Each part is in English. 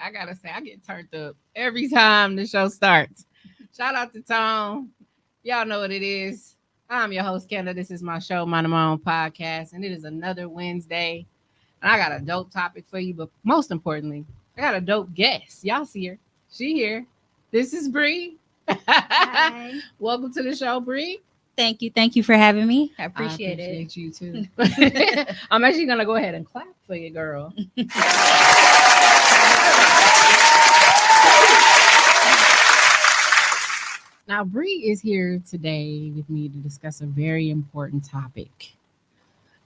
I gotta say, I get turned up every time the show starts. Shout out to Tone. Y'all know what it is. I'm your host, Kenda. This is my show, My Own Podcast, and it is another Wednesday. And I got a dope topic for you, but most importantly, I got a dope guest. Y'all see her. She here. This is Bree. Hi. Welcome to the show, Bree. Thank you. Thank you for having me. I I appreciate appreciate you too. I'm actually gonna go ahead and clap for you, girl. Now, Bree is here today with me to discuss a very important topic.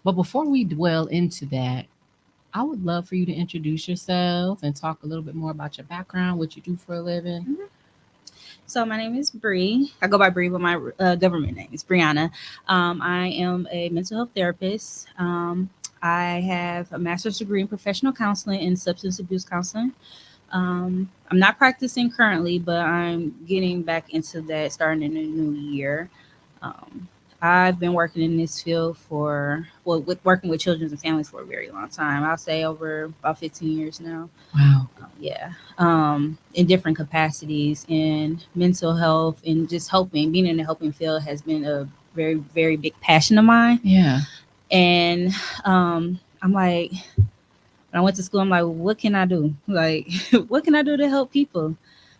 But before we dwell into that, I would love for you to introduce yourself and talk a little bit more about your background, what you do for a living. it. So my name is Bree. I go by Bree, but my government name is Briona. I am a mental health therapist. I have a master's degree in professional counseling and substance abuse counseling. I'm not practicing currently, but I'm getting back into that starting in the new year. Um, I've been working in this field with working with children and families for a very long time. I'll say over about 15 years now. Wow. Yeah. In different capacities in mental health and just being in the helping field has been a very, very big passion of mine. Yeah. And I'm like, when I went to school, I'm like, what can I do? Like, what can I do to help people?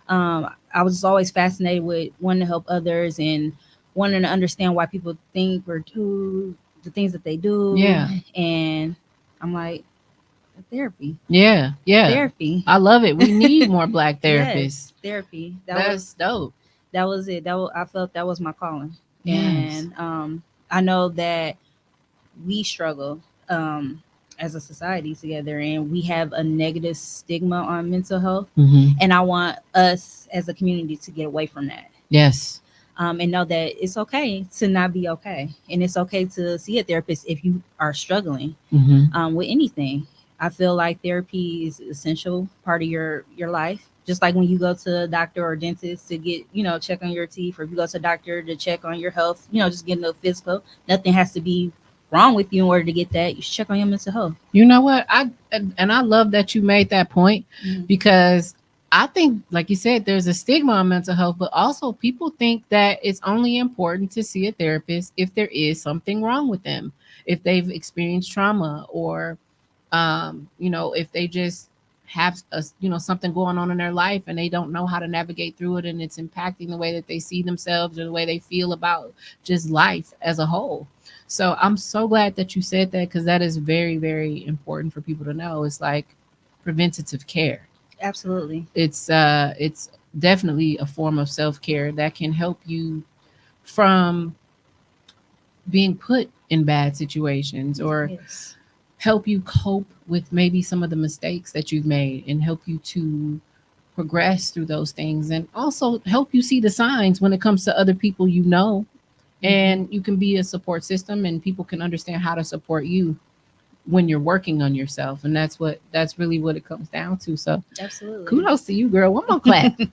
I was just always fascinated with wanting to help others and wanting to understand why people think or do the things that they do. Yeah. And I'm like, therapy. Yeah. Yeah. Therapy. I love it. We need more Black therapists. Yes, therapy. That's dope. That was it. I felt that was my calling. Yes. And I know that we struggle as a society together, and we have a negative stigma on mental health. Mm-hmm. And I want us as a community to get away from that. Yes. And know that it's okay to not be okay, and it's okay to see a therapist if you are struggling Mm-hmm. with anything. I feel like therapy is an essential part of your life. Just like when you go to a doctor or dentist to get, check on your teeth, or if you go to a doctor to check on your health, just getting a physical. Nothing has to be wrong with you in order to get that. You should check on your mental health. You know what? I love that you made that point because I think, like you said, there's a stigma on mental health, but also people think that it's only important to see a therapist if there is something wrong with them, if they've experienced trauma, or if they just have something going on in their life and they don't know how to navigate through it, and it's impacting the way that they see themselves or the way they feel about just life as a whole. So I'm so glad that you said that, because that is very, very important for people to know. It's like preventative care. Absolutely. It's definitely a form of self-care that can help you from being put in bad situations, or Yes. help you cope with maybe some of the mistakes that you've made, and help you to progress through those things, and also help you see the signs when it comes to other people, and you can be a support system, and people can understand how to support you when you're working on yourself. And that's really what it comes down to. So Absolutely. kudos to you, girl. One more clap. Now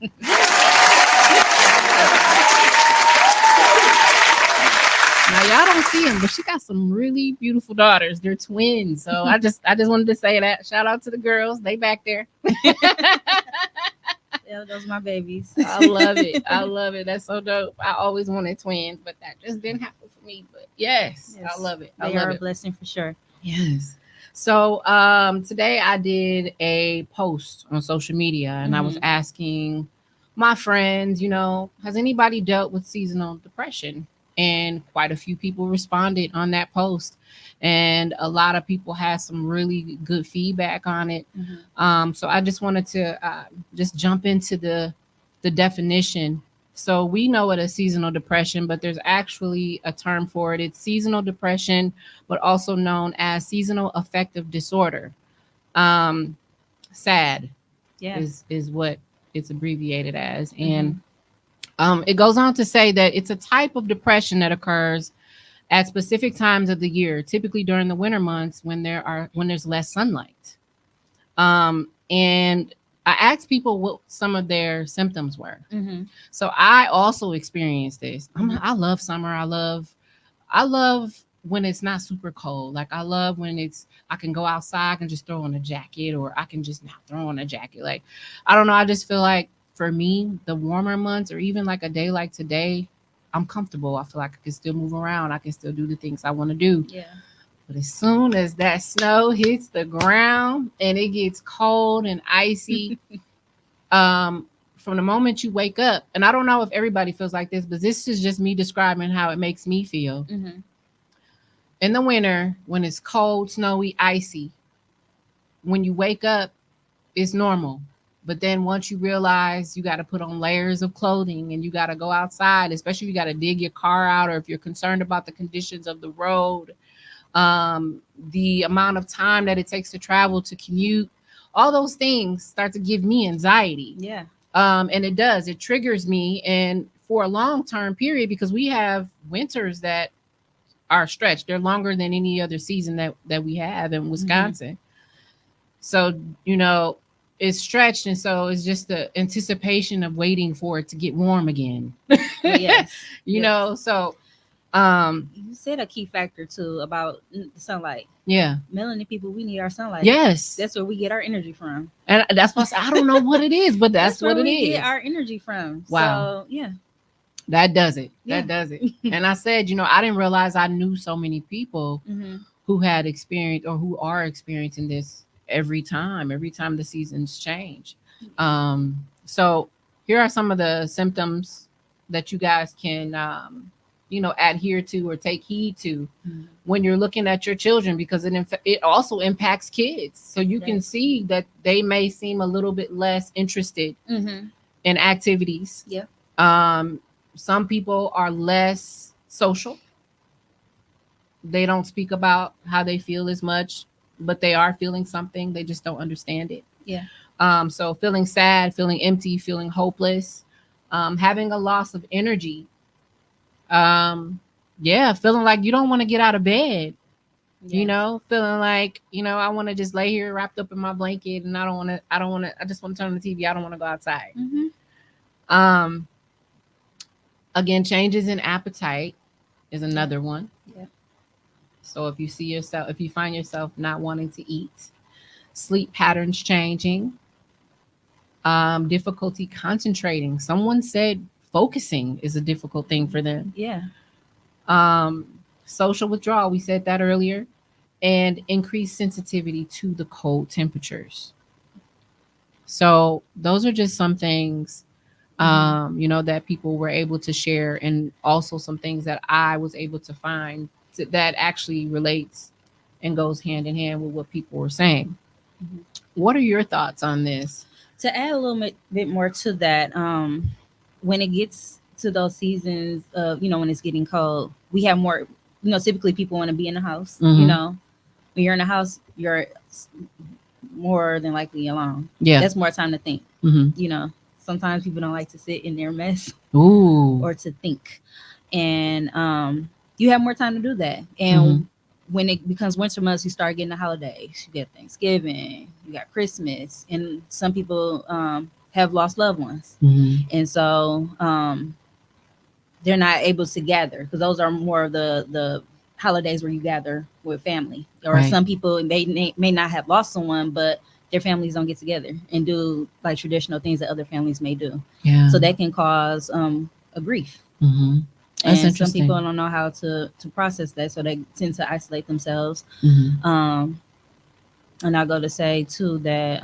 y'all don't see them, but she got some really beautiful daughters. They're twins. So I just wanted to say that. Shout out to the girls. They back there. Yeah, those are my babies. I love it. I love it. That's so dope. I always wanted twins, but that just didn't happen for me. But yes. I love it. They are a blessing for sure. Yes. So today I did a post on social media, and I was asking my friends, has anybody dealt with seasonal depression? And quite a few people responded on that post, and a lot of people had some really good feedback on it. So I just wanted to just jump into the definition. So we know what a seasonal depression, but there's actually a term for it. It's seasonal depression, but also known as seasonal affective disorder. SAD is what it's abbreviated as. And it goes on to say that it's a type of depression that occurs at specific times of the year, typically during the winter months when there's less sunlight. And I asked people what some of their symptoms were. So I also experienced this. I love summer. I love when it's not super cold. Like I love when I can go outside and just throw on a jacket, or I can just not throw on a jacket. Like I don't know, I just feel like for me, the warmer months or even like a day like today, I'm comfortable. I feel like I can still move around. I can still do the things I want to do. Yeah. But as soon as that snow hits the ground and it gets cold and icy, um, from the moment you wake up, and I don't know if everybody feels like this, but this is just me describing how it makes me feel. Mm-hmm. In the winter, when it's cold, snowy, icy, when you wake up, it's normal. But then once you realize you got to put on layers of clothing and you got to go outside, especially if you got to dig your car out, or if you're concerned about the conditions of the road, the amount of time that it takes to travel, to commute, all those things start to give me anxiety. Yeah. And it does, it triggers me. And for a long term period, because we have winters that are stretched, they're longer than any other season that we have in Wisconsin. So, it's stretched. And so it's just the anticipation of waiting for it to get warm again. Yes. So, you said a key factor too about the sunlight. yeah. Melanin people, we need our sunlight. Yes. That's where we get our energy from. And that's what I don't know what it is, but that's what where it we is. get our energy from. Wow. So, yeah. That does it. Yeah. That does it. And I said, I didn't realize I knew so many people who had experienced or who are experiencing this every time the seasons change. So here are some of the symptoms that you guys can, adhere to or take heed to when you're looking at your children, because it also impacts kids. So you can see that they may seem a little bit less interested in activities. Yeah. Some people are less social. They don't speak about how they feel as much, but they are feeling something. They just don't understand it. Yeah. So feeling sad, feeling empty, feeling hopeless, having a loss of energy. Feeling like you don't want to get out of bed. Yes. Feeling like, I want to just lay here wrapped up in my blanket, and I just want to turn on the TV. I don't want to go outside. Again, changes in appetite is another one. Yeah. So if you find yourself not wanting to eat, sleep patterns changing, difficulty concentrating. Someone said focusing is a difficult thing for them. Yeah. Social withdrawal, we said that earlier, and increased sensitivity to the cold temperatures. So those are just some things that people were able to share, and also some things that I was able to find that actually relates and goes hand in hand with what people were saying. What are your thoughts on this? To add a little bit more to that, when it gets to those seasons of, when it's getting cold, we have more, typically people want to be in the house. When you're in the house, you're more than likely alone. Yeah. That's more time to think. Sometimes people don't like to sit in their mess. Ooh. Or to think. And you have more time to do that. And when it becomes winter months, you start getting the holidays. You get Thanksgiving, you got Christmas, and some people have lost loved ones. And so they're not able to gather, because those are more of the holidays where you gather with family. Or right. Some people may not have lost someone, but their families don't get together and do like traditional things that other families may do. Yeah. So that can cause a grief. That's and some people don't know how to process that, so they tend to isolate themselves. And I'll go to say too that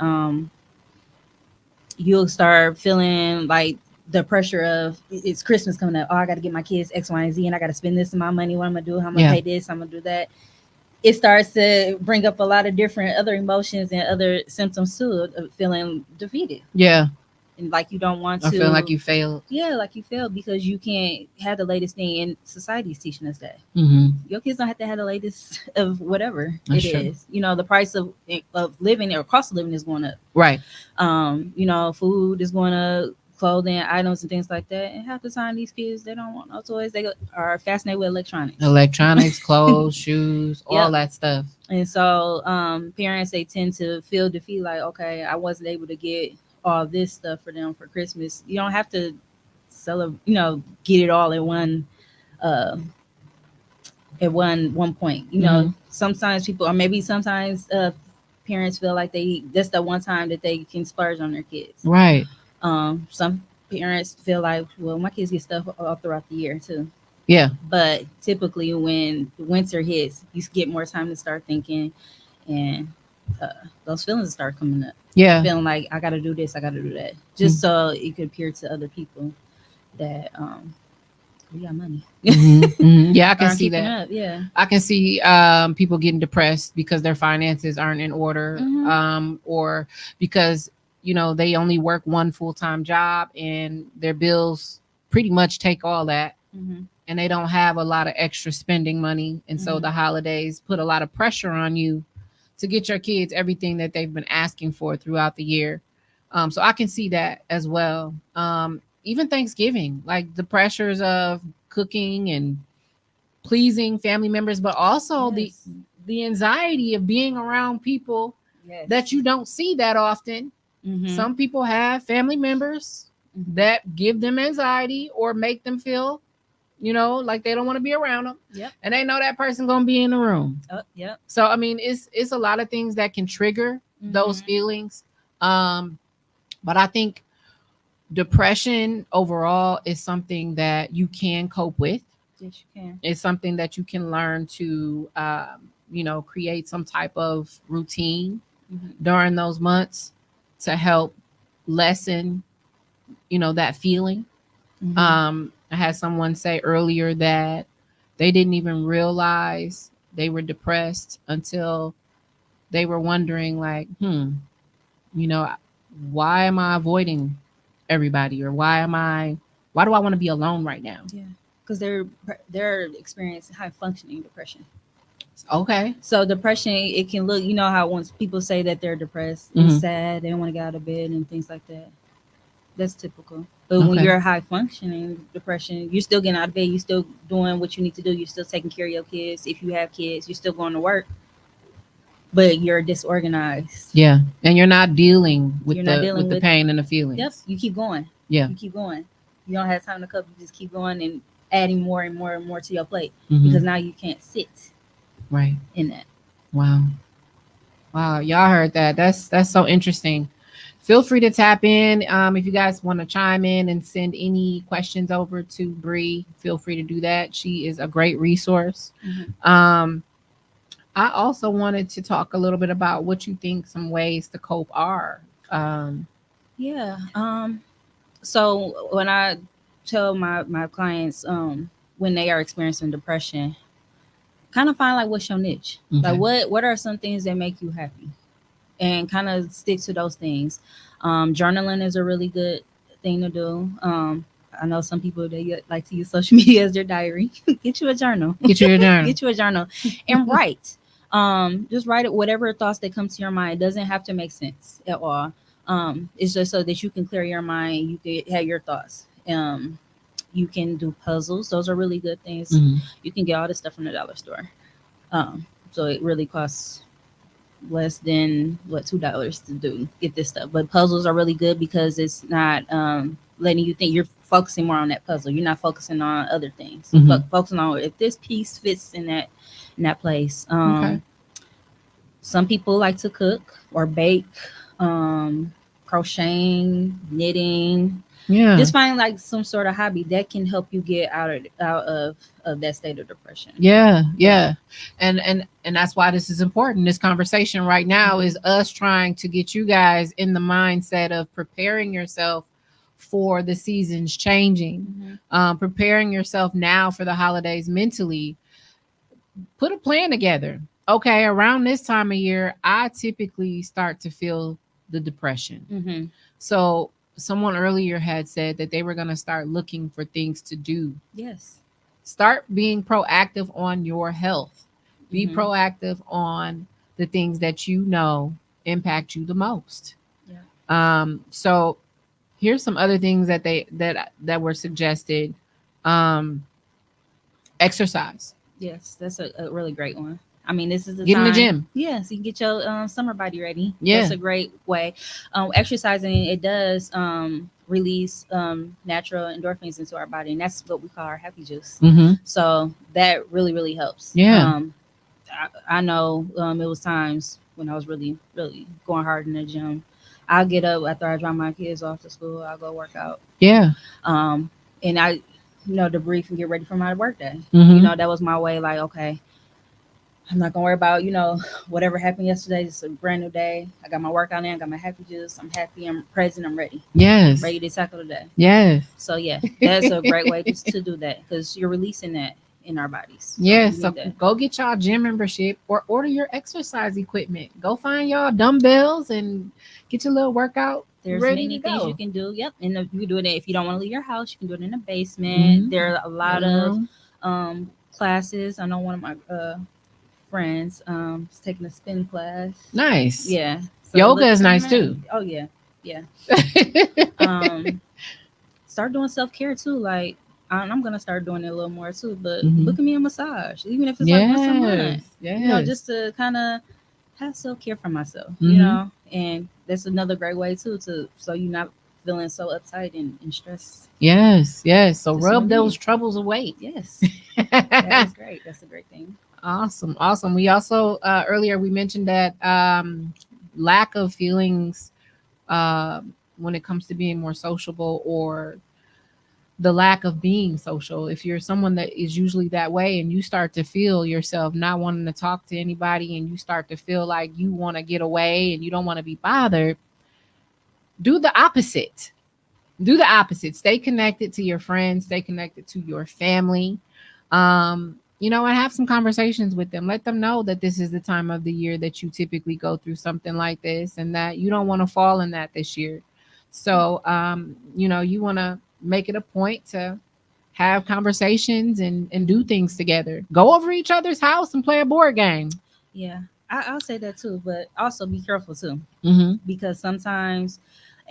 you'll start feeling like the pressure of it's Christmas coming up. Oh, I got to get my kids X, Y, and Z, and I got to spend this in my money. What I'm gonna do? How I'm gonna pay this? I'm gonna do that. It starts to bring up a lot of different other emotions and other symptoms too, of feeling defeated. Yeah. And like you don't want to. I feel like you failed. Yeah, like you failed because you can't have the latest thing, and society's teaching us that. Your kids don't have to have the latest of whatever That's it true. Is. The price of living or cost of living is going up. Right. Food is going up, clothing, items, and things like that. And half the time, these kids, they don't want no toys. They are fascinated with electronics, clothes, shoes, all that stuff. And so, parents, they tend to feel defeated. Like, okay, I wasn't able to get all this stuff for them for Christmas. You don't have to get it all in one at one point. You know, sometimes people, or maybe sometimes parents feel like that's the one time that they can splurge on their kids. Right. Some parents feel like, well, my kids get stuff all throughout the year too. Yeah. But typically, when the winter hits, you get more time to start thinking, and those feelings start coming up. Yeah. Feeling like I got to do this, I got to do that, just so it could appear to other people that we got money. Yeah, I can see that. Up. Yeah, I can see people getting depressed because their finances aren't in order, or because they only work one full-time job and their bills pretty much take all that, and they don't have a lot of extra spending money, and so the holidays put a lot of pressure on you to get your kids everything that they've been asking for throughout the year. So I can see that as well. Even Thanksgiving, like the pressures of cooking and pleasing family members, but also the anxiety of being around people that you don't see that often. Some people have family members that give them anxiety or make them feel, like they don't want to be around them. And they know that person gonna be in the room. So I mean, it's a lot of things that can trigger those feelings. But I think depression overall is something that you can cope with. Yes, you can. It's something that you can learn to, create some type of routine during those months to help lessen, that feeling. I had someone say earlier that they didn't even realize they were depressed until they were wondering, like, why am I avoiding everybody, or why do I want to be alone right now? Yeah, because they're experiencing high functioning depression. Okay. So depression, it can look, how once people say that they're depressed and sad, they don't want to get out of bed and things like that. That's typical. But when you're high functioning depression, you're still getting out of bed, you're still doing what you need to do, you're still taking care of your kids. If you have kids, you're still going to work, but you're disorganized. Yeah. And you're not dealing with the pain and the feelings. Yep. You keep going. Yeah. You keep going. You don't have time to cope. You just keep going and adding more and more and more to your plate because now you can't sit in that. Wow. Y'all heard that. That's so interesting. Feel free to tap in. If you guys want to chime in and send any questions over to Bree, feel free to do that. She is a great resource. I also wanted to talk a little bit about what you think some ways to cope are. So when I tell my clients when they are experiencing depression, kind of find like what's your niche. Like what are some things that make you happy, and kind of stick to those things. Journaling is a really good thing to do. I know some people, they like to use social media as their diary. Get you a journal. Get you a journal and write. Just write it, whatever thoughts that come to your mind. It doesn't have to make sense at all. It's just so that you can clear your mind. You can have your thoughts. You can do puzzles. Those are really good things. You can get all this stuff from the dollar store. So it really costs less than $2 to get this stuff. But puzzles are really good because it's not letting you think. You're focusing more on that puzzle. You're not focusing on other things. Focusing on if this piece fits in that place. Some people like to cook or bake, crocheting, knitting. Just find like some sort of hobby that can help you get out of that state of depression. And that's why this is important. This conversation right now is us trying to get you guys in the mindset of preparing yourself for the seasons changing, preparing yourself now for the holidays mentally. Put a plan together. Okay, around this time of year, I typically start to feel the depression. So someone earlier had said that they were going to start looking for things to do. Yes. Start being proactive on your health. Be proactive on the things that you know impact you the most. So here's some other things that were suggested. Exercise. Yes, that's a really great one. I mean, this is the get time. In the gym. Yeah, so you can get your summer body ready. That's a great way. Exercising, it does release natural endorphins into our body, and that's what we call our happy juice. Mm-hmm. So that really, really helps. Yeah. I know it was times when I was really, really going hard in the gym. I'll get up after I drop my kids off to school. I'll go work out. Yeah. And I, to breathe and get ready for my workday. Mm-hmm. That was my way. Like, okay, I'm not gonna worry about whatever happened yesterday. It's a brand new day. I got my workout in. I got my happy juice. I'm happy. I'm present. I'm ready. Yes. Ready to tackle the day. Yes. So yeah, that's a great way to do that because you're releasing that in our bodies. So Yes. So go get y'all gym membership or order your exercise equipment. Go find y'all dumbbells and get your little workout. There's ready many to things go. you can do. Yep, and you can do it if you don't want to leave your house. You can do it in the basement. Mm-hmm. There are a lot of classes. I know one of my friends is taking a spin class. Nice. Yeah. So yoga is nice too. Oh yeah, yeah. Start doing self-care too. Like I'm gonna start doing it a little more too. But book me a massage, even if it's like once a month. Yes. Just to kind of have self-care for myself. Mm-hmm. And that's another great way too so you're not feeling so uptight and stressed. Yes. So Just rub those troubles away. Yes. That is great. That's a great thing. Awesome. We also earlier we mentioned that lack of feelings when it comes to being more sociable or the lack of being social. If you're someone that is usually that way and you start to feel yourself not wanting to talk to anybody and you start to feel like you want to get away and you don't want to be bothered, do the opposite. Stay connected to your friends, stay connected to your family. And have some conversations with them. Let them know that this is the time of the year that you typically go through something like this and that you don't want to fall in that this year. So, you want to make it a point to have conversations and do things together. Go over each other's house and play a board game. Yeah, I'll say that too, but also be careful too. Mm-hmm. Because sometimes,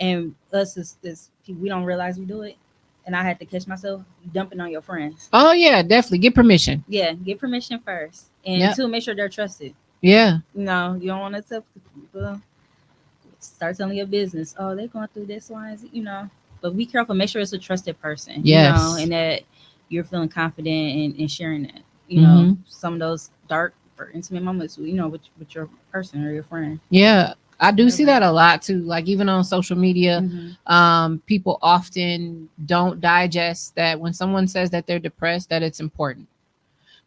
and us as people, we don't realize we do it. And I had to catch myself dumping on your friends. Oh yeah, definitely get permission. Yeah, get permission first, and two, make sure they're trusted. Yeah, you don't want to tell people. Start telling your business. Oh, they're going through this, Y, and Z, But be careful. Make sure it's a trusted person. Yes. And that you're feeling confident in sharing that. Some of those dark or intimate moments. With your person or your friend. Yeah. I do see that a lot too. Like even on social media, people often don't digest that when someone says that they're depressed, that it's important.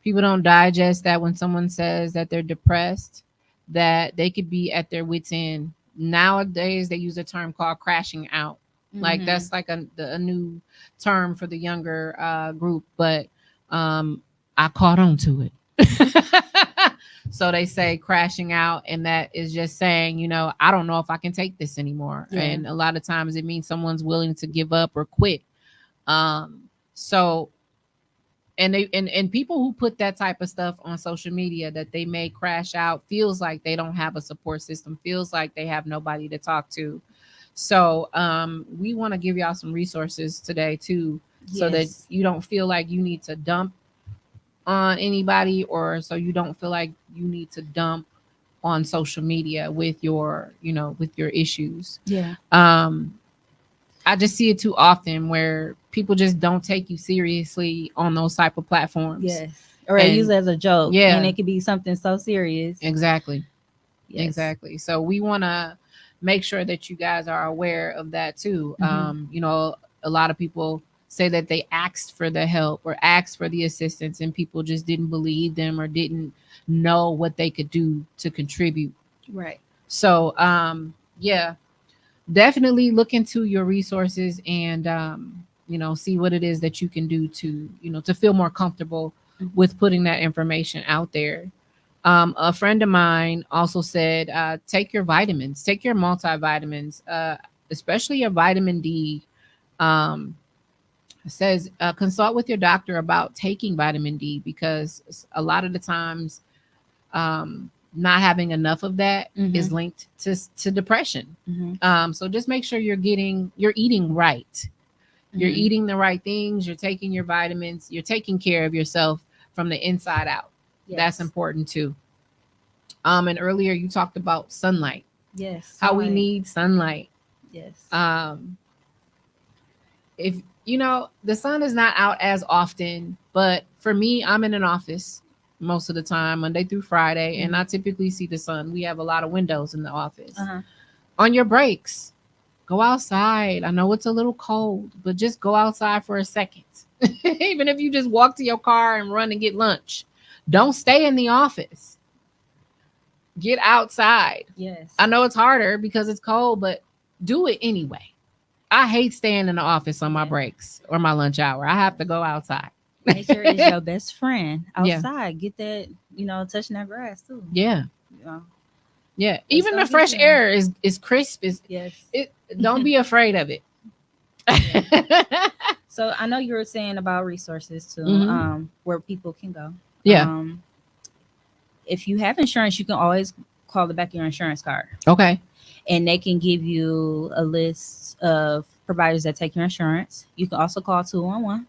People don't digest that when someone says that they're depressed, that they could be at their wit's end. Nowadays, they use a term called crashing out. Like that's like a new term for the younger group, but I caught on to it. So they say crashing out, and that is just saying, I don't know if I can take this anymore. Yeah. And a lot of times it means someone's willing to give up or quit. So, and people who put that type of stuff on social media that they may crash out feels like they don't have a support system, feels like they have nobody to talk to. So we want to give y'all some resources today too, so that you don't feel like you need to dump on anybody, or so you don't feel like you need to dump on social media with your issues. Yeah. I just see it too often where people just don't take you seriously on those type of platforms. Yes. Or they use it as a joke. Yeah. And it could be something so serious. Exactly. Yes. Exactly. So we want to make sure that you guys are aware of that too. A lot of people say that they asked for the help or asked for the assistance and people just didn't believe them or didn't know what they could do to contribute. Right. So, definitely look into your resources and, see what it is that you can do to feel more comfortable with putting that information out there. A friend of mine also said, take your vitamins, take your multivitamins, especially your vitamin D. Says consult with your doctor about taking vitamin D because a lot of the times not having enough of that is linked to depression. So just make sure you're eating right. You're eating the right things. You're taking your vitamins. You're taking care of yourself from the inside out. Yes. That's important too. And earlier you talked about sunlight. Yes. How we need sunlight. Yes. if the sun is not out as often, but for me, I'm in an office most of the time, Monday through Friday, and I typically see the sun. We have a lot of windows in the office. On your breaks, go outside. I know it's a little cold, but just go outside for a second. Even if you just walk to your car and run and get lunch, don't stay in the office. Get outside. Yes. I know it's harder because it's cold, but do it anyway. I hate staying in the office on my breaks or my lunch hour. I have to go outside. Nature is your best friend. Yeah. Outside, get that, touching that grass too. Yeah. You know. Yeah. Even the fresh air is crisp. Yes. Don't be afraid of it. So I know you were saying about resources too, Mhm. where people can go. Yeah. If you have insurance, you can always call the back of your insurance card. Okay. And they can give you a list of providers that take your insurance. You can also call 211.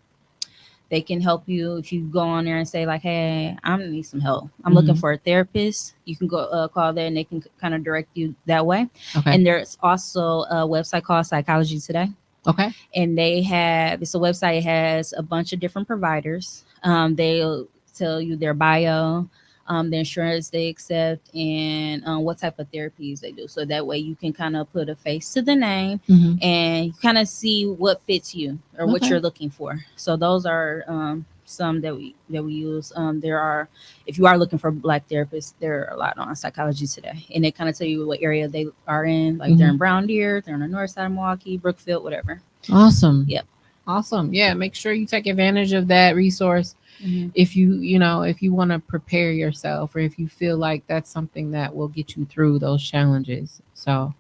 They can help you if you go on there and say like, hey, I need some help. I'm looking for a therapist. You can go call there and they can kind of direct you that way. Okay. And there's also a website called Psychology Today. Okay. And it's a website. It has a bunch of different providers. They'll tell you their bio, the insurance they accept, and what type of therapies they do. So that way you can kind of put a face to the name and you kind of see what fits you or what you're looking for. So those are some that we use. There are, if you are looking for Black therapists, there are a lot on Psychology Today, and they kind of tell you what area they are in. Like they're in Brown Deer, they're on the north side of Milwaukee, Brookfield, whatever. Awesome. Yep. Awesome. Yeah. Make sure you take advantage of that resource. If you want to prepare yourself, or if you feel like that's something that will get you through those challenges. So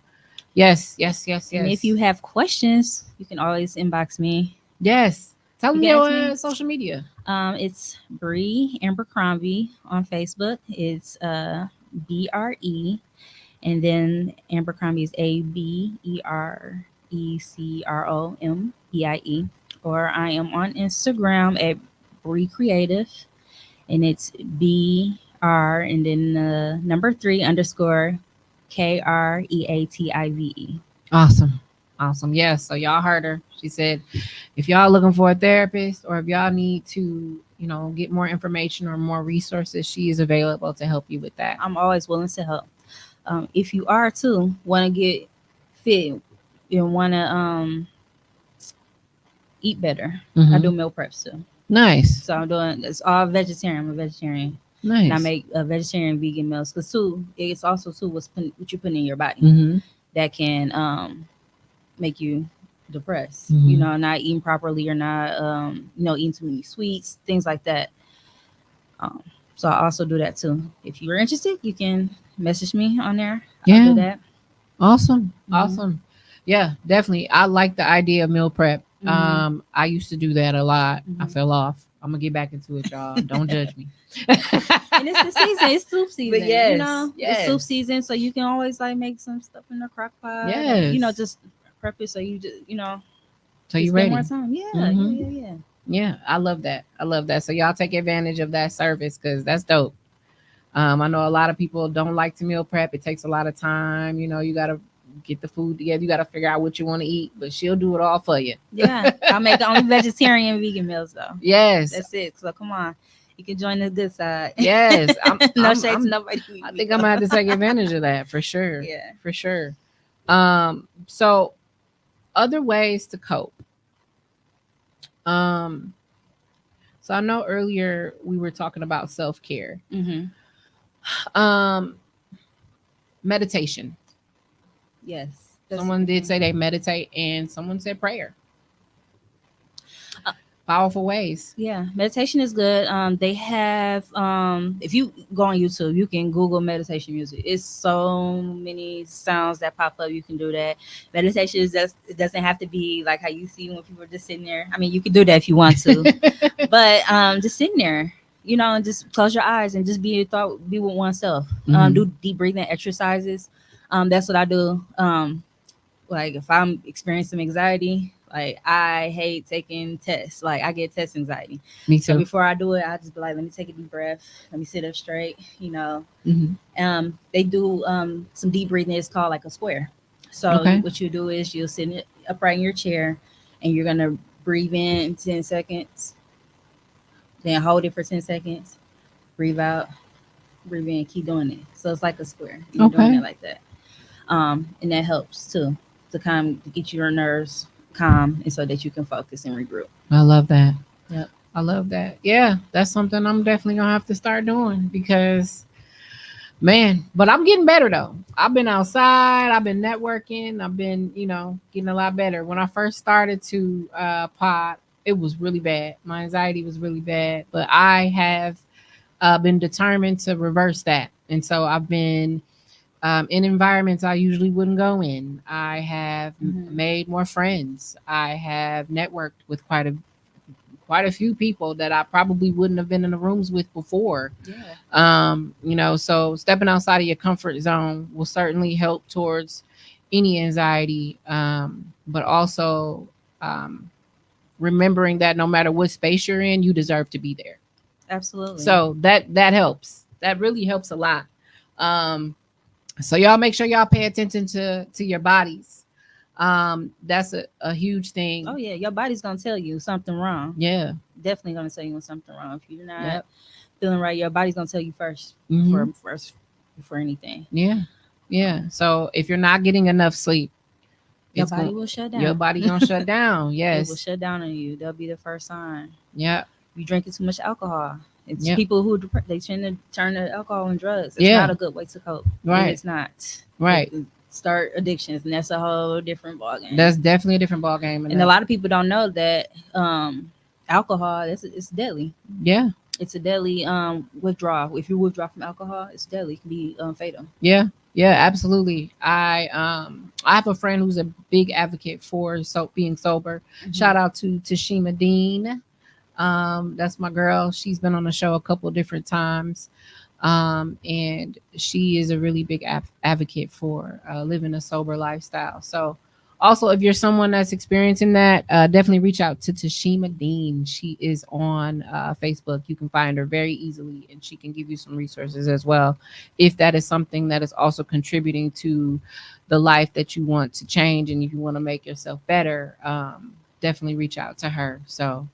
yes. And if you have questions, you can always inbox me. Yes. Tell them your social media. It's Bree Abercrombie on Facebook. It's BRE, and then Abercrombie is ABERECROMBIE. Or I am on Instagram at Bree Creative, and it's BR and then number 3_KREATIVE. Awesome. Yeah. So y'all heard her. She said, if y'all looking for a therapist, or if y'all need to, get more information or more resources, she is available to help you with that. I'm always willing to help. If you are too, want to get fit and want to eat better, I do meal preps too. Nice. So it's all vegetarian. I'm a vegetarian. Nice. And I make vegetarian vegan meals because too, it's also too what you put in your body that can make you depressed. Not eating properly, or not eating too many sweets, things like that. So I also do that too. If you're interested, you can message me on there. I'll do that. Awesome. Yeah, definitely. I like the idea of meal prep. I used to do that a lot. I fell off. I'm gonna get back into it, y'all. Don't judge me. And it's the season. It's soup season. But yes, it's soup season, so you can always like make some stuff in the crock pot. Yes. And, just prep it so you just so you ready. More time. Yeah. Yeah, I love that. So y'all take advantage of that service because that's dope. I know a lot of people don't like to meal prep. It takes a lot of time. You gotta get the food together. You got to figure out what you want to eat, but she'll do it all for you. Yeah. I'll make only vegetarian vegan meals though. Yes. That's it. So come on. You can join the good side. Yes. No shade to nobody. I think I'm going to have to take advantage of that for sure. Yeah. For sure. So other ways to cope. So I know earlier we were talking about self-care. Meditation. Yes. Someone did say they meditate, and someone said prayer. Powerful ways. Yeah, meditation is good. They have if you go on YouTube, you can Google meditation music. It's so many sounds that pop up. You can do that. Meditation is just, it doesn't have to be like how you see when people are just sitting there. I mean, you can do that if you want to, but just sitting there, and just close your eyes and just be with oneself. Do deep breathing exercises. That's what I do. Like if I'm experiencing anxiety, like I hate taking tests. Like I get test anxiety. Me too. So before I do it, I just be like, let me take a deep breath. Let me sit up straight. They do some deep breathing. It's called like a square. So what you do is you'll sit upright in your chair, and you're gonna breathe in 10 seconds, then hold it for 10 seconds, breathe out, breathe in, keep doing it. So it's like a square. You're doing Okay. it like that. And that helps too to get your nerves calm and so that you can focus and regroup. I love that. Yep. I love that. Yeah, that's something I'm definitely gonna have to start doing because man, but I'm getting better though. I've been outside, I've been networking, I've been, getting a lot better. When I first started to pod, it was really bad. My anxiety was really bad, but I have been determined to reverse that. And so I've been in environments I usually wouldn't go in. I have made more friends. I have networked with quite a few people that I probably wouldn't have been in the rooms with before. Yeah. So stepping outside of your comfort zone will certainly help towards any anxiety, but also um, remembering that no matter what space you're in, you deserve to be there. Absolutely. So that helps. That really helps a lot. Um, so y'all make sure y'all pay attention to your bodies. That's a huge thing. Oh yeah, your body's gonna tell you something wrong. Yeah. Definitely gonna tell you when something wrong. If you're not Yep. feeling right, your body's gonna tell you first Mhm. before anything. Yeah. Yeah. So if you're not getting enough sleep, Your it's body going will shut down. your body gonna shut down. It will Yes. shut down on you. That'll be the first sign. Yeah. You drinking too much alcohol. It's Yep. people who they tend to turn to alcohol and drugs. It's Yeah. not a good way to cope. Right. It's not. Right. Start addictions, and that's a whole different ballgame. That's definitely a different ball game. And a lot of people don't know that alcohol it's deadly. Yeah. It's a deadly withdrawal. If you withdraw from alcohol, it's deadly. It can be fatal. Yeah. Yeah, absolutely. I have a friend who's a big advocate for being sober. Shout out to Tashima Dean. That's my girl. She's been on the show a couple different times. And she is a really big advocate for living a sober lifestyle. So, also, if you're someone that's experiencing that, definitely reach out to Tashima Dean. She is on Facebook. You can find her very easily, and she can give you some resources as well. If that is something that is also contributing to the life that you want to change, and if you want to make yourself better, definitely reach out to her. So,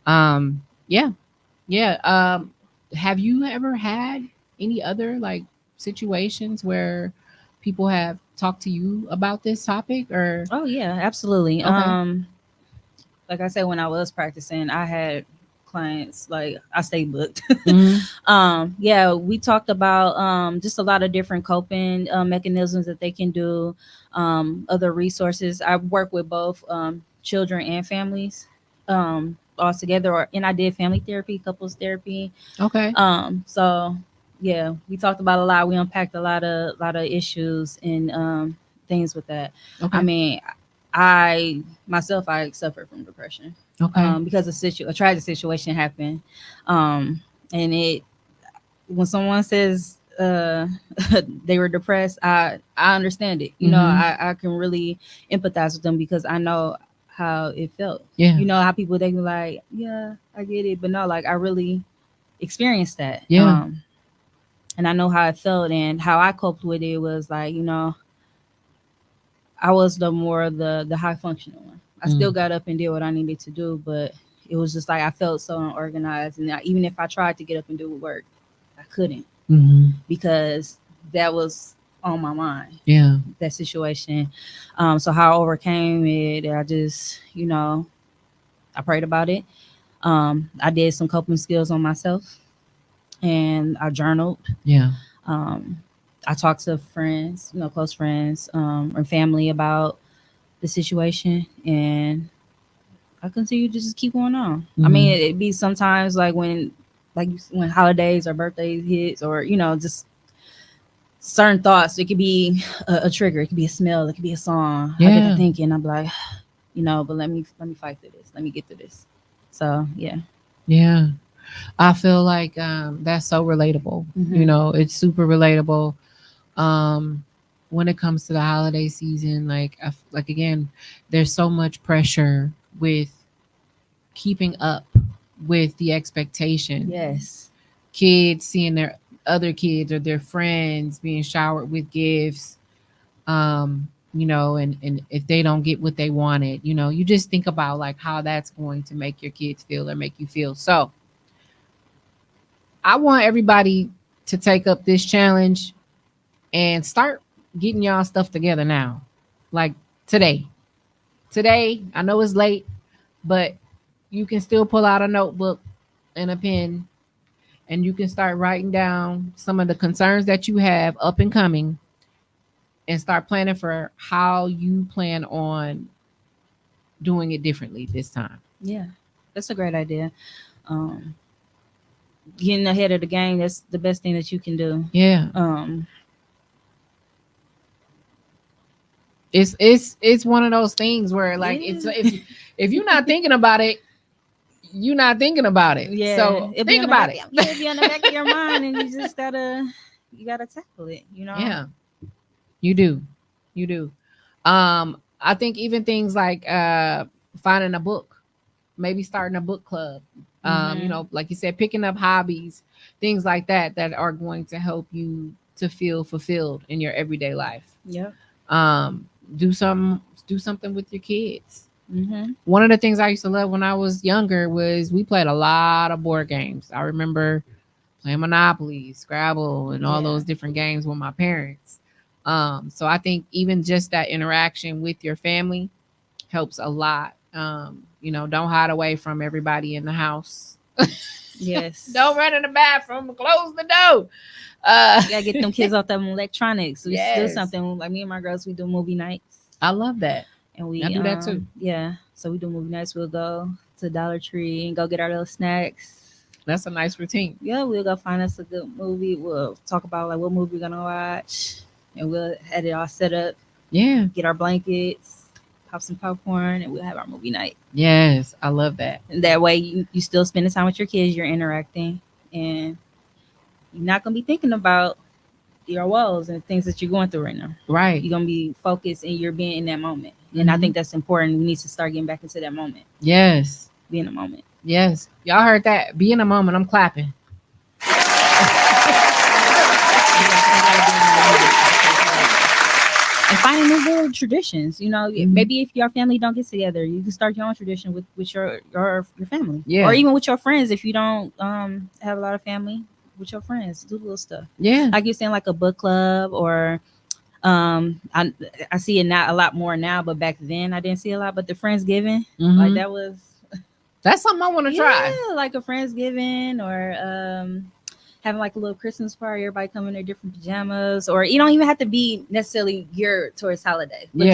yeah, yeah. Have you ever had any other like situations where people have talked to you about this topic or Oh yeah, absolutely. Okay. Like I said, when I was practicing, I had clients like I stayed booked. Mhm. Yeah, we talked about just a lot of different coping mechanisms that they can do, other resources. I work with both children and families all together, and I did family therapy, couples therapy. Okay. So yeah, we talked about a lot. We unpacked a lot of issues and things with that. Okay. I mean, I myself I suffered from depression Okay. because a tragic situation happened, and it when someone says they were depressed, I understand it. You know, I can really empathize with them because I know how it felt. Yeah. You know how people they be like, yeah, I get it, but no, like I really experienced that. Yeah. And I know how it felt and how I coped with it was like, you know, I was the high functioning one. I still got up and did what I needed to do, but it was just like I felt so unorganized, and even if I tried to get up and do work, I couldn't because that was on my mind. Yeah. That situation. So how I overcame it, I just, you know, I prayed about it. I did some coping skills on myself, and I journaled. Yeah. I talked to friends, you know, close friends, or family about the situation, and I continue to just keep going on. I mean, it'd be sometimes like when holidays or birthdays hits, or you know, just certain thoughts. It could be a trigger. It could be a smell. It could be a song. I get Yeah. to thinking. I'm like, you know, but let me fight through this. Let me get through this. So yeah. Yeah. I feel like that's so relatable. You know, it's super relatable. When it comes to the holiday season, like again, there's so much pressure with keeping up with the expectation. Yes. Kids seeing their other kids or their friends being showered with gifts. and if they don't get what they wanted, you just think about like how that's going to make your kids feel or make you feel. So I want everybody to take up this challenge and start getting y'all stuff together now. Like today. Today, I know it's late, but you can still pull out a notebook and a pen and you can start writing down some of the concerns that you have up and coming and start planning for how you plan on doing it differently this time. Yeah, that's a great idea. Um, Getting ahead of the game, that's the best thing that you can do. Yeah. Um, It's one of those things where like it's yeah. if you're not thinking about it, you're not thinking about it. Yeah, So it'll think about it. It'll be on the back of your mind, and you gotta tackle it. Yeah, you do. You do. I think even things like finding a book, maybe starting a book club. Like you said, picking up hobbies, things like that are going to help you to feel fulfilled in your everyday life. Yep. Um, do something with your kids. Mm-hmm. One of the things I used to love when I was younger was we played a lot of board games. I remember playing Monopoly, Scrabble, and all Yeah. those different games with my parents. So I think even just that interaction with your family helps a lot. Don't hide away from everybody in the house. Yes. Don't run in the bathroom. Close the door. You gotta get them kids off them electronics. We do Yes. something like me and my girls. We do movie nights, I love that. and we I do that too. Yeah, so we do movie nights. We'll go to Dollar Tree and go get our little snacks. That's a nice routine. Yeah, we'll go find us a good movie. We'll talk about like what movie we're gonna watch, and we'll have it all set up. Yeah. Get our blankets, pop some popcorn, and we'll have our movie night. Yes. I love that. And that way, you still spending time with your kids. You're interacting, and you're not gonna be thinking about your woes and things that you're going through right now. Right. You're gonna be focused and you're being in that moment. And I think that's important. We need to start getting back into that moment. Yes. Be in the moment. Yes. Y'all heard that. Be in a moment. I'm clapping. And finding new little traditions. Maybe if your family don't get together, you can start your own tradition with your family. Yeah. Or even with your friends if you don't have a lot of family. With your friends, do little stuff. Yeah. Like you're saying, like a book club, or I see it now a lot more now, but back then I didn't see a lot. But the Friendsgiving, like that's something I want to try. Yeah, like a Friendsgiving, or having like a little Christmas party, everybody come in their different pajamas, or you don't even have to be necessarily geared towards holiday, but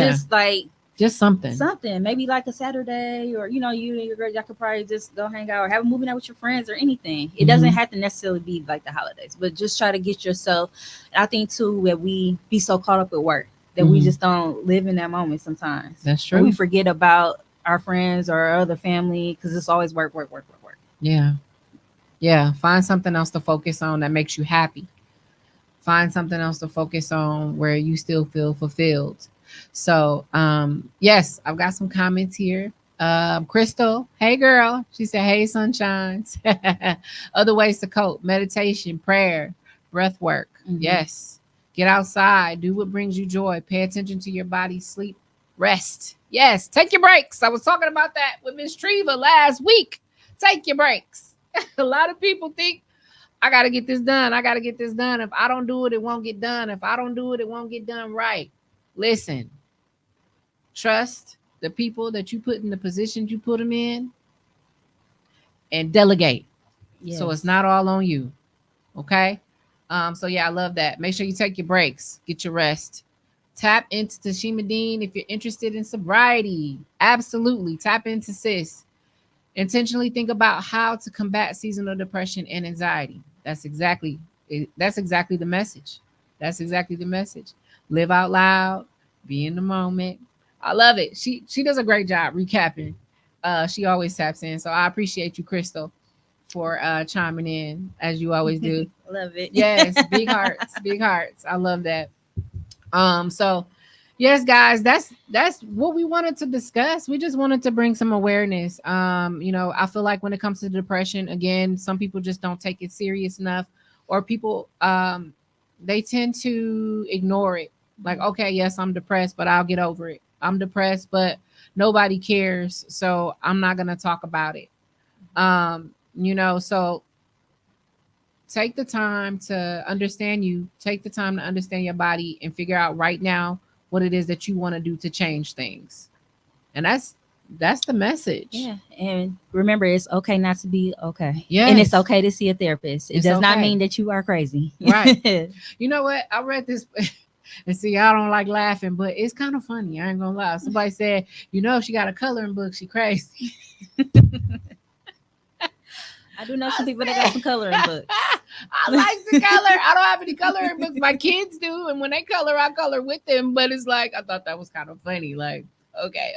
just something, maybe like a Saturday, or you and your girl, y'all could probably just go hang out or have a movie night with your friends or anything. It doesn't have to necessarily be like the holidays, but just try to get yourself. I think too that we be so caught up with work that we just don't live in that moment sometimes. That's true. And we forget about our friends or our other family because it's always work. Yeah. Find something else to focus on that makes you happy. Find something else to focus on where you still feel fulfilled. So, yes, I've got some comments here. Crystal, hey girl. She said, hey sunshines. Other ways to cope: meditation, prayer, breath work. Yes. Get outside. Do what brings you joy. Pay attention to your body. Sleep. Rest. Yes. Take your breaks. I was talking about that with Miss Treva last week. Take your breaks. A lot of people think I got to get this done. I got to get this done. If I don't do it, it won't get done. If I don't do it, it won't get done right. Listen, trust the people that you put in the positions you put them in, and delegate. Yes. So it's not all on you. Okay. So yeah, I love that. Make sure you take your breaks, get your rest. Tap into Tashima Dean if you're interested in sobriety. Absolutely. Tap into sis. Intentionally think about how to combat seasonal depression and anxiety. That's exactly the message. That's exactly the message. Live out loud, be in the moment. I love it. She does a great job recapping. She always taps in. So I appreciate you, Crystal, for chiming in as you always do. Love it. Yes, big hearts, big hearts. I love that. So yes, guys, that's what we wanted to discuss. We just wanted to bring some awareness. I feel like when it comes to depression, again, some people just don't take it serious enough, or people they tend to ignore it. Like, okay, yes, I'm depressed, but I'll get over it. I'm depressed, but nobody cares, so I'm not going to talk about it. So take the time to understand you, take the time to understand your body and figure out right now what it is that you want to do to change things. And that's the message. Yeah, and remember, it's okay not to be okay. Yes. And it's okay to see a therapist. It It's does not okay. mean that you are crazy. Right. You know what? I read this and see, I don't like laughing, but it's kind of funny. I ain't gonna lie. Somebody said, if she got a coloring book, she crazy. I do know some people that got some coloring books. I like to color. I don't have any coloring books. My kids do, and when they color, I color with them. But it's like I thought that was kind of funny. Like, okay,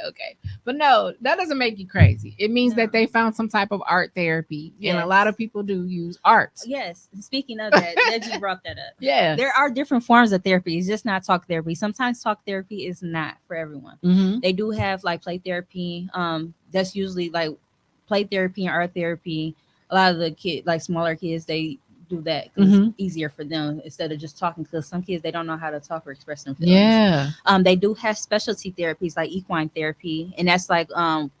but no, that doesn't make you crazy. It means that they found some type of art therapy, and a lot of people do use art. Yes. Speaking of that, that you brought that up. Yeah, there are different forms of therapy. It's just not talk therapy. Sometimes talk therapy is not for everyone. Mm-hmm. They do have like play therapy. That's usually like play therapy and art therapy. A lot of the kids, like smaller kids, they do that because it's easier for them instead of just talking, because some kids, they don't know how to talk or express their feelings. Yeah. They do have specialty therapies like equine therapy, and that's like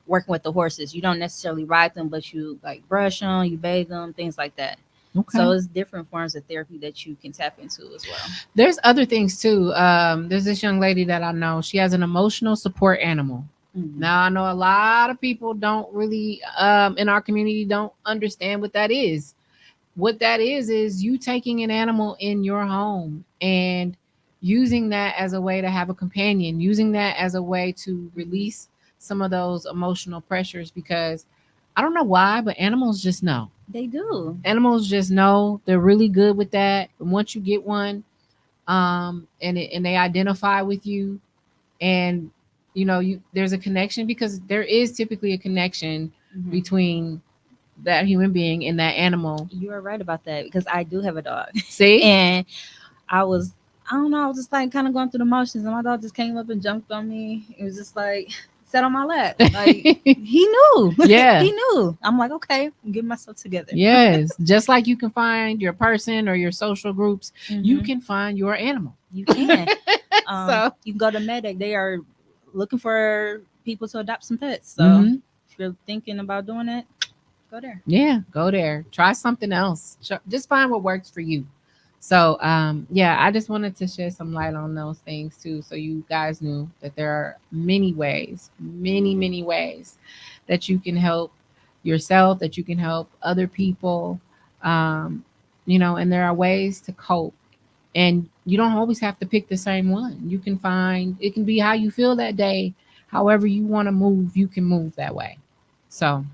working with the horses. You don't necessarily ride them, but you like brush them, you bathe them, things like that. Okay. So it's different forms of therapy that you can tap into as well. There's other things too. There's this young lady that I know. She has an emotional support animal. Mm-hmm. Now I know a lot of people don't really in our community don't understand what that is. What that is you taking an animal in your home and using that as a way to have a companion, using that as a way to release some of those emotional pressures, because I don't know why, but animals just know. They do. Animals just know. They're really good with that. And once you get one, and they identify with you, and there's a connection, because there is typically a connection between that human being and that animal. You are right about that, because I do have a dog. See? And I don't know, I was just like kind of going through the motions, and my dog just came up and jumped on me. It was just like sat on my lap. Like he knew. Yeah. He knew. I'm like, okay, I'm getting myself together. Yes. Just like you can find your person or your social groups, you can find your animal. You can. So you can go to Medic. They are looking for people to adopt some pets. So if you're thinking about doing it, go there. Yeah, go there. Try something else. Just find what works for you. So, I just wanted to shed some light on those things too, so you guys knew that there are many ways, many ways that you can help yourself, that you can help other people, and there are ways to cope. And you don't always have to pick the same one. You can find, it can be how you feel that day. However you want to move, you can move that way. So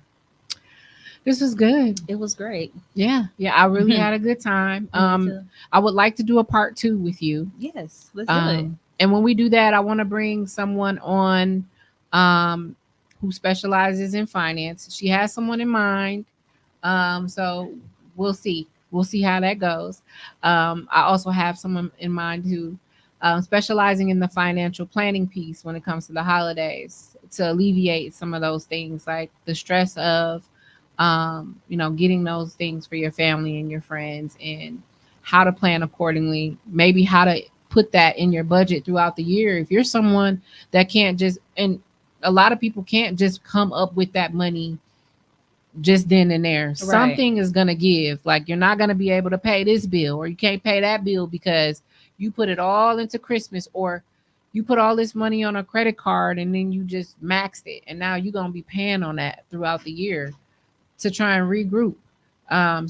this was good. It was great. Yeah. I really had a good time. I would like to do a part 2 with you. Yes, let's do it. And when we do that, I want to bring someone on who specializes in finance. She has someone in mind. So we'll see. We'll see how that goes. I also have someone in mind who specializing in the financial planning piece when it comes to the holidays, to alleviate some of those things, like the stress of getting those things for your family and your friends, and how to plan accordingly, maybe how to put that in your budget throughout the year. If you're someone that can't just, and a lot of people can't just come up with that money just then and there. Right. Something is going to give. Like, you're not going to be able to pay this bill, or you can't pay that bill because you put it all into Christmas, or you put all this money on a credit card and then you just maxed it. And now you're going to be paying on that throughout the year to try and regroup.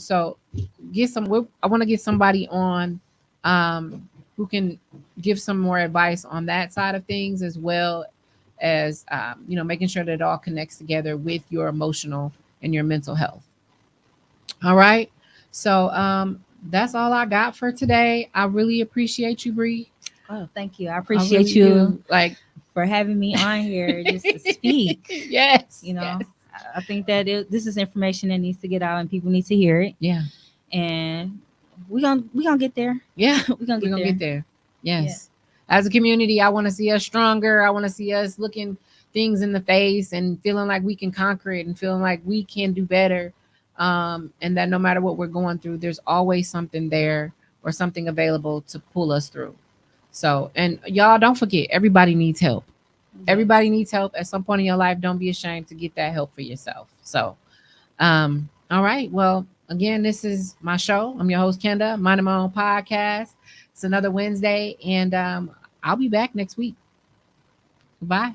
So I want to get somebody on who can give some more advice on that side of things, as well as, making sure that it all connects together with your emotional and your mental health. All right. So that's all I got for today. I really appreciate you, Bree. Oh, thank you. I appreciate you for having me on here just to speak. Yes. Yes. I think that this is information that needs to get out and people need to hear it. Yeah. And we're gonna get there. Yeah. we're gonna get there. Yes. Yeah. As a community, I want to see us stronger. I want to see us looking things in the face and feeling like we can conquer it, and feeling like we can do better. And that no matter what we're going through, there's always something there or something available to pull us through. So, and y'all don't forget, everybody needs help. Everybody Yes. needs help at some point in your life. Don't be ashamed to get that help for yourself. So, all right. Well, again, this is my show. I'm your host, Kenda, minding my own podcast. It's another Wednesday, and I'll be back next week. Bye.